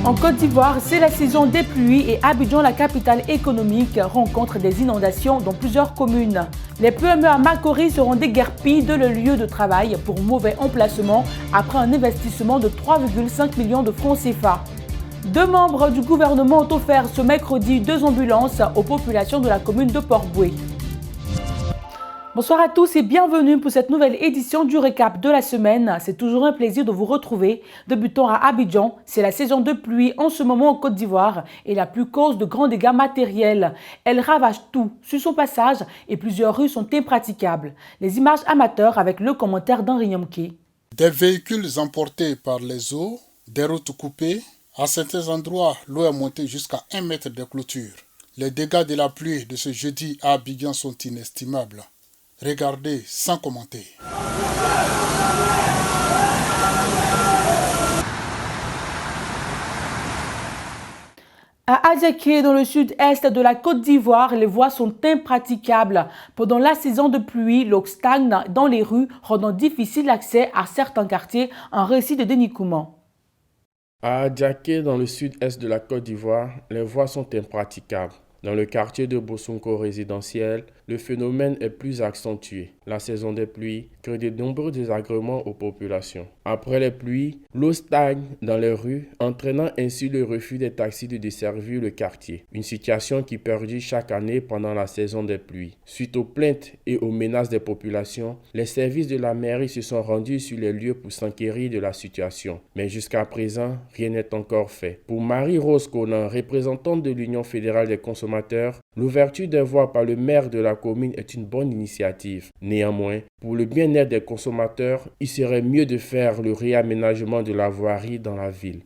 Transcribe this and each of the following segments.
En Côte d'Ivoire, c'est la saison des pluies et Abidjan, la capitale économique, rencontre des inondations dans plusieurs communes. Les PME à Makori seront déguerpis de leur lieu de travail pour mauvais emplacement après un investissement de 3,5 millions de francs CFA. Deux membres du gouvernement ont offert ce mercredi 2 ambulances aux populations de la commune de Port-Boué. Bonsoir à tous et bienvenue pour cette nouvelle édition du récap de la semaine. C'est toujours un plaisir de vous retrouver. Débutons à Abidjan, c'est la saison de pluie en ce moment en Côte d'Ivoire et la pluie cause de grands dégâts matériels. Elle ravage tout sur son passage et plusieurs rues sont impraticables. Les images amateurs avec le commentaire d'Henri Nyamké. Des véhicules emportés par les eaux, des routes coupées. À certains endroits, l'eau est montée jusqu'à 1 mètre de clôture. Les dégâts de la pluie de ce jeudi à Abidjan sont inestimables. Regardez sans commenter. À Adjaké, dans le sud-est de la Côte d'Ivoire, les voies sont impraticables. Pendant la saison de pluie, l'eau stagne dans les rues, rendant difficile l'accès à certains quartiers, un récit de Denis Kouman. À Adjaké, dans le sud-est de la Côte d'Ivoire, les voies sont impraticables. Dans le quartier de Bosonko résidentiel, le phénomène est plus accentué. La saison des pluies crée de nombreux désagréments aux populations. Après les pluies, l'eau stagne dans les rues, entraînant ainsi le refus des taxis de desservir le quartier. Une situation qui perdure chaque année pendant la saison des pluies. Suite aux plaintes et aux menaces des populations, les services de la mairie se sont rendus sur les lieux pour s'enquérir de la situation. Mais jusqu'à présent, rien n'est encore fait. Pour Marie-Rose Conan, représentante de l'Union fédérale des consommateurs, l'ouverture des voies par le maire de la commune est une bonne initiative. Néanmoins, pour le bien-être des consommateurs, il serait mieux de faire le réaménagement de la voirie dans la ville.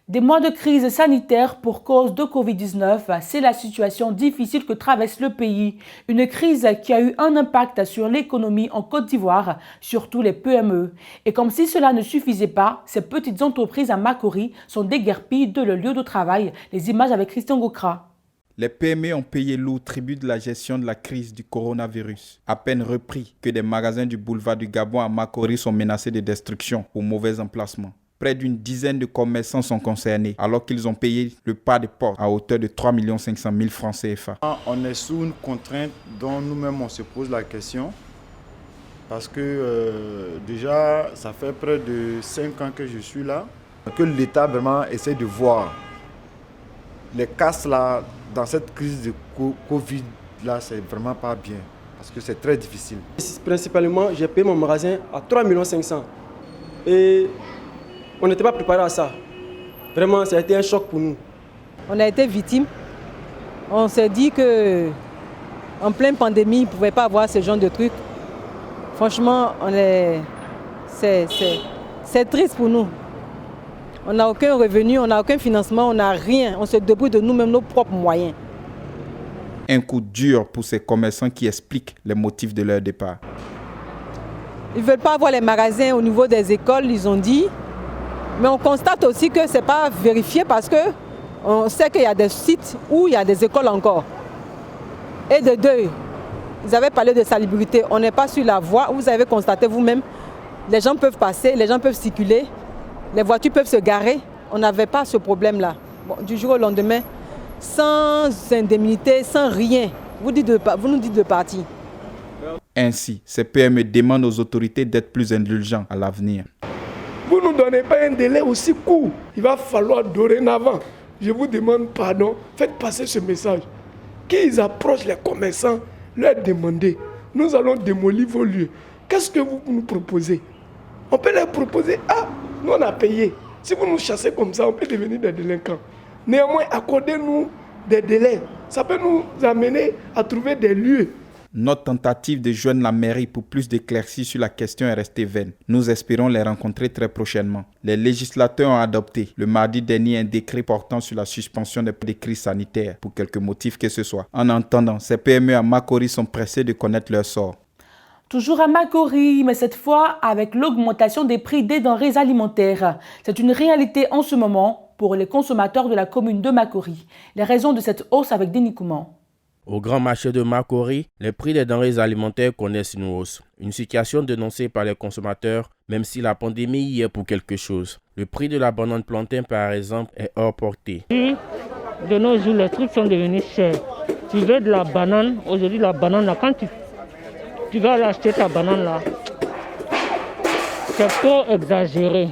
Des mois de crise sanitaire pour cause de Covid-19, c'est la situation difficile que traverse le pays. Une crise qui a eu un impact sur l'économie en Côte d'Ivoire, surtout les PME. Et comme si cela ne suffisait pas, ces petites entreprises à Makori sont déguerpies de leur lieu de travail. Les images avec Christian Gokra. Les PME ont payé lourd tribut de la gestion de la crise du coronavirus. À peine repris que des magasins du boulevard du Gabon à Makori sont menacés de destruction pour mauvais emplacement. Près d'une dizaine de commerçants sont concernés alors qu'ils ont payé le pas de porte à hauteur de 3 500 000 francs CFA. On est sous une contrainte dont nous-mêmes on se pose la question parce que déjà ça fait près de 5 ans que je suis là, que l'État vraiment essaie de voir les casses là dans cette crise de Covid là, c'est vraiment pas bien parce que c'est très difficile. Principalement, j'ai payé mon magasin à 3 500 000 et on n'était pas préparé à ça. Vraiment, ça a été un choc pour nous. On a été victime. On s'est dit qu'en pleine pandémie, on ne pouvait pas avoir ce genre de trucs. Franchement, c'est triste pour nous. On n'a aucun revenu, on n'a aucun financement, on n'a rien. On se débrouille de nous-mêmes, nos propres moyens. Un coup dur pour ces commerçants qui expliquent les motifs de leur départ. Ils ne veulent pas avoir les magasins au niveau des écoles, ils ont dit. Mais on constate aussi que ce n'est pas vérifié parce qu'on sait qu'il y a des sites où il y a des écoles encore. Et de deux, ils avaient parlé de salubrité. On n'est pas sur la voie. Vous avez constaté vous-même, les gens peuvent passer, les gens peuvent circuler, les voitures peuvent se garer. On n'avait pas ce problème-là. Bon, du jour au lendemain, sans indemnité, sans rien, vous nous dites de partir. Ainsi, ces PME demandent aux autorités d'être plus indulgents à l'avenir. Vous ne nous donnez pas un délai aussi court. Il va falloir dorénavant, je vous demande pardon, faites passer ce message. Qu'ils approchent les commerçants, leur demander, nous allons démolir vos lieux. Qu'est-ce que vous nous proposez? On peut leur proposer, nous on a payé. Si vous nous chassez comme ça, on peut devenir des délinquants. Néanmoins, accordez-nous des délais. Ça peut nous amener à trouver des lieux. Notre tentative de joindre la mairie pour plus d'éclaircies sur la question est restée vaine. Nous espérons les rencontrer très prochainement. Les législateurs ont adopté le mardi dernier un décret portant sur la suspension des crises sanitaires pour quelque motif que ce soit. En attendant, ces PME à Makori sont pressés de connaître leur sort. Toujours à Makori, mais cette fois avec l'augmentation des prix des denrées alimentaires. C'est une réalité en ce moment pour les consommateurs de la commune de Makori. Les raisons de cette hausse avec Denis Kouman. Au grand marché de Makori, les prix des denrées alimentaires connaissent une hausse. Une situation dénoncée par les consommateurs, même si la pandémie y est pour quelque chose. Le prix de la banane plantain, par exemple, est hors portée. De nos jours, les trucs sont devenus chers. Tu veux de la banane, aujourd'hui la banane, là, quand tu vas acheter ta banane là, c'est trop exagéré.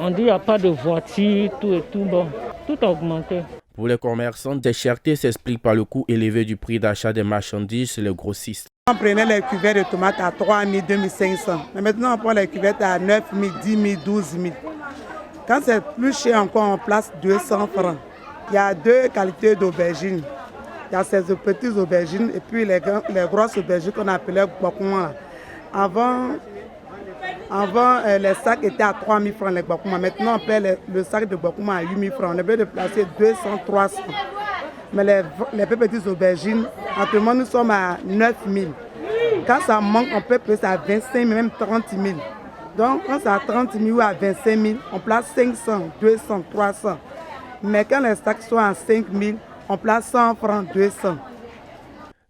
On dit qu'il n'y a pas de voiture, tout et tout, bon, tout a augmenté. Pour les commerçants, des chertés s'expliquent par le coût élevé du prix d'achat des marchandises chez les grossistes. On prenait les cuvettes de tomates à 3 000, 2 500. Mais maintenant, on prend les cuvettes à 9 000, 10 000, 12 000. Quand c'est plus cher encore, on place 200 francs. Il y a deux qualités d'aubergines. Il y a ces petites aubergines et puis les grosses aubergines qu'on appelait Gbakouma. Avant, les sacs étaient à 3 000 francs les Gbakouma. Maintenant, on paie le sac de Gbakouma à 8 000 francs. On est obligé de placer 200, 300. Mais les petites aubergines, actuellement, nous sommes à 9 000. Quand ça manque, on peut placer à 25 000, même 30 000. Donc, quand c'est à 30 000 ou à 25 000, on place 500, 200, 300. Mais quand les sacs sont à 5 000, on place 100 francs, 200.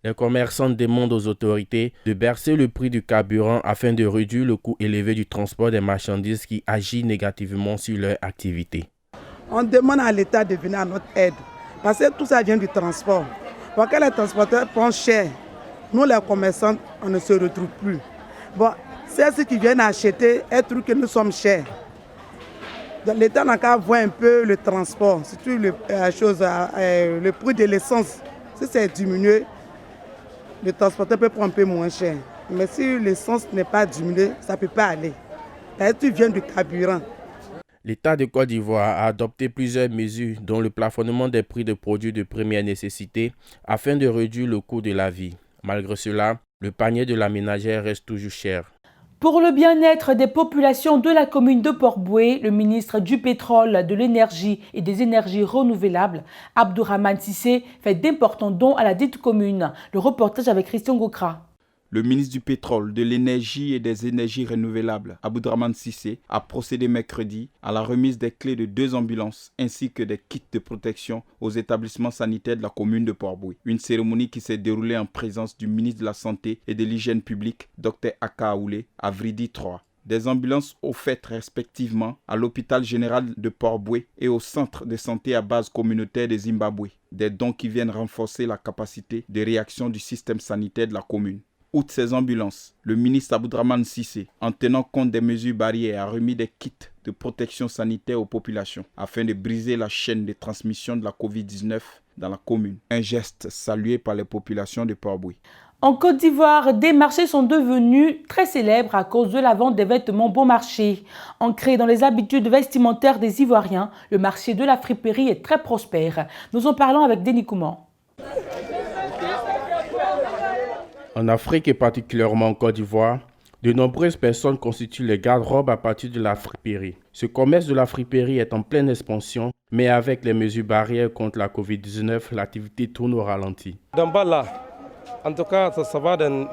Les commerçants demandent aux autorités de bercer le prix du carburant afin de réduire le coût élevé du transport des marchandises qui agit négativement sur leur activité. On demande à l'État de venir à notre aide parce que tout ça vient du transport. Parce que les transporteurs prennent cher, nous les commerçants, on ne se retrouve plus. Bon, c'est ceux qui viennent acheter un truc que nous sommes chers. L'État n'a qu'à voir un peu le transport, surtout le prix de l'essence. Si c'est diminué, le transporteur peut prendre un peu moins cher. Mais si l'essence n'est pas diminuée, ça ne peut pas aller. Tu viens du carburant. L'État de Côte d'Ivoire a adopté plusieurs mesures, dont le plafonnement des prix de produits de première nécessité, afin de réduire le coût de la vie. Malgré cela, le panier de la ménagère reste toujours cher. Pour le bien-être des populations de la commune de Port-Boué, le ministre du Pétrole, de l'Énergie et des Énergies renouvelables, Abdourahmane Cissé, fait d'importants dons à la dite commune. Le reportage avec Christian Gokra. Le ministre du Pétrole, de l'Énergie et des Énergies renouvelables, Abdourahmane Cissé, a procédé mercredi à la remise des clés de 2 ambulances ainsi que des kits de protection aux établissements sanitaires de la commune de Port-Boué. Une cérémonie qui s'est déroulée en présence du ministre de la Santé et de l'Hygiène publique, Dr Aka Aoulé, à Vridi 3. Des ambulances offertes respectivement à l'hôpital général de Port-Boué et au centre de santé à base communautaire de Zimbabwe. Des dons qui viennent renforcer la capacité de réaction du système sanitaire de la commune. Outre ces ambulances, le ministre Abdourahmane Cissé, en tenant compte des mesures barrières, a remis des kits de protection sanitaire aux populations afin de briser la chaîne de transmission de la Covid-19 dans la commune. Un geste salué par les populations de Port-Boué. En Côte d'Ivoire, des marchés sont devenus très célèbres à cause de la vente des vêtements bon marché. Ancré dans les habitudes vestimentaires des Ivoiriens, le marché de la friperie est très prospère. Nous en parlons avec Denis Kouman. En Afrique et particulièrement en Côte d'Ivoire, de nombreuses personnes constituent les garde-robes à partir de la friperie. Ce commerce de la friperie est en pleine expansion, mais avec les mesures barrières contre la Covid-19, l'activité tourne au ralenti. Dans bas là, en tout cas, ça va dans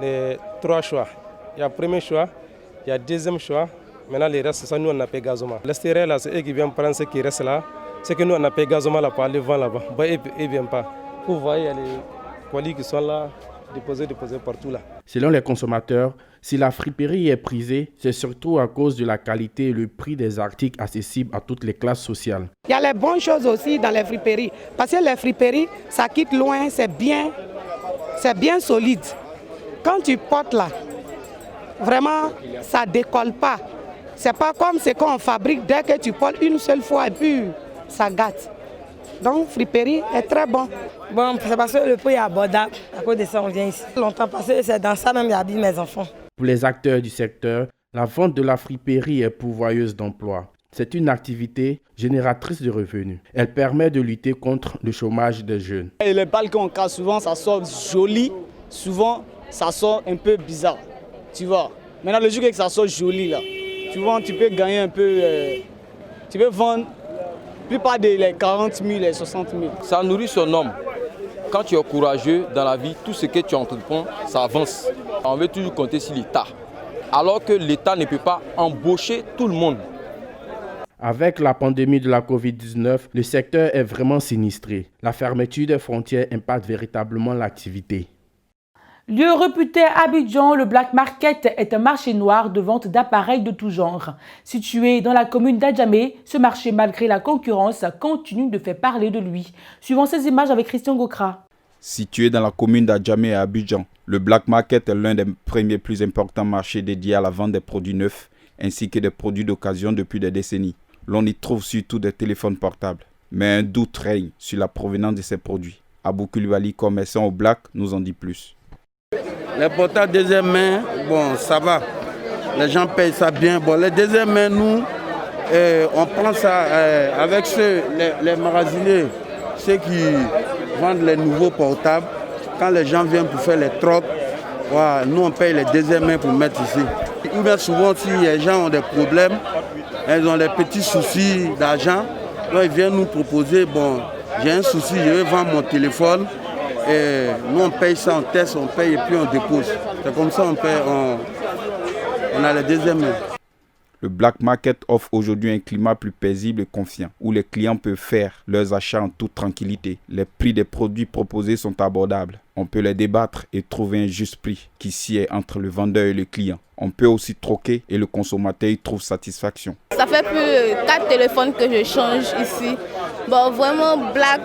3 choix. Il y a le premier choix, il y a le deuxième choix. Maintenant, les restes, ça, nous, on a payé gazoma. L'extérieur, là, c'est eux qui viennent prendre ce qui reste là. C'est que nous, on a payé gazoma là pour aller vendre là-bas. Bah, ils ne viennent pas. Vous voyez, il y a les colis qui sont là. Déposé partout là. Selon les consommateurs, si la friperie est prisée, c'est surtout à cause de la qualité et le prix des articles accessibles à toutes les classes sociales. Il y a les bonnes choses aussi dans les friperies. Parce que les friperies, ça quitte loin, c'est bien solide. Quand tu portes là, vraiment, ça ne décolle pas. C'est pas comme ce qu'on fabrique dès que tu portes une seule fois et puis ça gâte. Donc, friperie est très bon. Bon, c'est parce que le prix est abordable. À cause de ça, on vient ici. Longtemps passé, c'est dans ça même que j'habille mes enfants. Pour les acteurs du secteur, la vente de la friperie est pourvoyeuse d'emplois. C'est une activité génératrice de revenus. Elle permet de lutter contre le chômage des jeunes. Et les balles qu'on casse, souvent, ça sort joli. Souvent, ça sort un peu bizarre. Tu vois. Maintenant, le jour que ça sort joli, là, tu vois, tu peux gagner un peu. Tu peux vendre. La plupart des 40 000 et 60 000. Ça nourrit son homme. Quand tu es courageux dans la vie, tout ce que tu entreprends, ça avance. On veut toujours compter sur l'État. Alors que l'État ne peut pas embaucher tout le monde. Avec la pandémie de la Covid-19, le secteur est vraiment sinistré. La fermeture des frontières impacte véritablement l'activité. Lieu réputé à Abidjan, le Black Market est un marché noir de vente d'appareils de tout genre. Situé dans la commune d'Adjamé, ce marché, malgré la concurrence, continue de faire parler de lui. Suivant ces images avec Christian Gokra. Situé dans la commune d'Adjamé à Abidjan, le Black Market est l'un des premiers plus importants marchés dédiés à la vente des produits neufs ainsi que des produits d'occasion depuis des décennies. L'on y trouve surtout des téléphones portables. Mais un doute règne sur la provenance de ces produits. Abou Koulibaly, commerçant au Black, nous en dit plus. Les portables deuxième main, bon, ça va. Les gens payent ça bien. Bon, les deuxième main, nous, on prend ça avec les magasiniers, ceux qui vendent les nouveaux portables. Quand les gens viennent pour faire les trocs, voilà, nous, on paye les deuxième main pour mettre ici. Ou bien souvent, si les gens ont des problèmes, ils ont des petits soucis d'argent, ils viennent nous proposer, bon, j'ai un souci, je vais vendre mon téléphone. Et nous on paye ça, on teste, on paye et puis on dépose. C'est comme ça on paye, on a les deuxième main. Le Black Market offre aujourd'hui un climat plus paisible et confiant, où les clients peuvent faire leurs achats en toute tranquillité. Les prix des produits proposés sont abordables. On peut les débattre et trouver un juste prix qui sied entre le vendeur et le client. On peut aussi troquer et le consommateur y trouve satisfaction. Ça fait plus de 4 téléphones que je change ici. Bon, vraiment Black,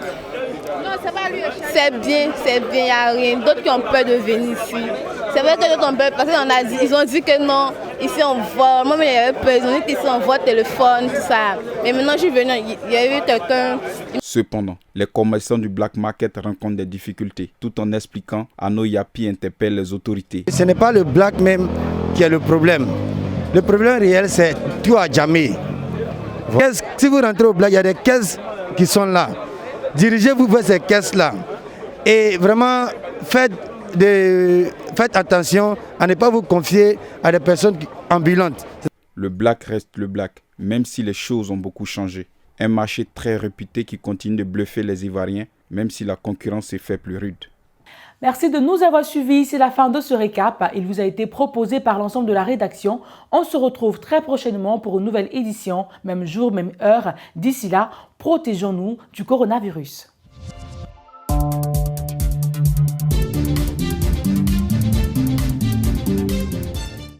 c'est bien, il n'y a rien. D'autres qui ont peur de venir ici. C'est vrai que d'autres ont peur parce qu'ils ont dit que non, ici on voit. Moi, mais j'avais peur, ils ont dit qu'ici on voit téléphone, tout ça. Mais maintenant, je suis venu, il y a eu quelqu'un. Cependant, les commerçants du Black Market rencontrent des difficultés, tout en expliquant Ano Yapi interpelle les autorités. Ce n'est pas le Black même qui est le problème. Le problème réel, c'est tout à Adjamé. Si vous rentrez au Black, il y a des caisses qui sont là. Dirigez-vous vers ces caisses-là. Et vraiment, faites attention à ne pas vous confier à des personnes ambulantes. Le Black reste le Black, même si les choses ont beaucoup changé. Un marché très réputé qui continue de bluffer les Ivoiriens, même si la concurrence s'est fait plus rude. Merci de nous avoir suivis. C'est la fin de ce récap. Il vous a été proposé par l'ensemble de la rédaction. On se retrouve très prochainement pour une nouvelle édition, même jour, même heure. D'ici là, protégeons-nous du coronavirus.